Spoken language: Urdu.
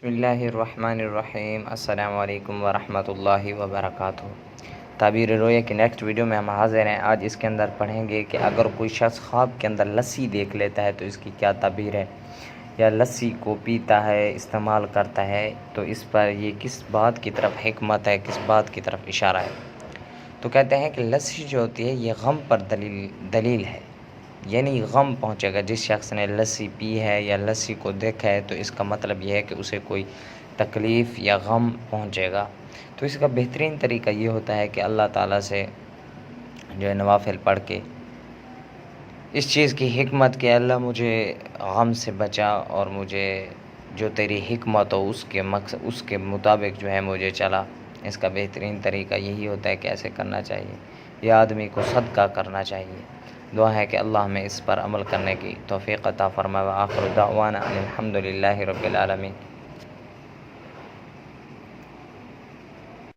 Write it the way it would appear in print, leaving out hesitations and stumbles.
بسم اللہ الرحمن الرحیم، السلام علیکم ورحمۃ اللہ وبرکاتہ۔ تعبیر رویا کی نیکسٹ ویڈیو میں ہم حاضر ہیں۔ آج اس کے اندر پڑھیں گے کہ اگر کوئی شخص خواب کے اندر لسی دیکھ لیتا ہے تو اس کی کیا تعبیر ہے، یا لسی کو پیتا ہے، استعمال کرتا ہے، تو اس پر یہ کس بات کی طرف حکمت ہے، کس بات کی طرف اشارہ ہے۔ تو کہتے ہیں کہ لسی جو ہوتی ہے یہ غم پر دلیل ہے، یعنی غم پہنچے گا جس شخص نے لسی پی ہے یا لسی کو دیکھا ہے، تو اس کا مطلب یہ ہے کہ اسے کوئی تکلیف یا غم پہنچے گا۔ تو اس کا بہترین طریقہ یہ ہوتا ہے کہ اللہ تعالیٰ سے جو ہے نوافل پڑھ کے اس چیز کی حکمت کہ اللہ مجھے غم سے بچا اور مجھے جو تیری حکمت ہو اس کے مطابق جو ہے مجھے چلا۔ اس کا بہترین طریقہ یہی ہوتا ہے کہ ایسے کرنا چاہیے، یا آدمی کو صدقہ کرنا چاہیے۔ دعا ہے کہ اللہ ہمیں اس پر عمل کرنے کی توفیق عطا فرمائے۔ وآخر دعوانا ان الحمد للہ رب العالمین۔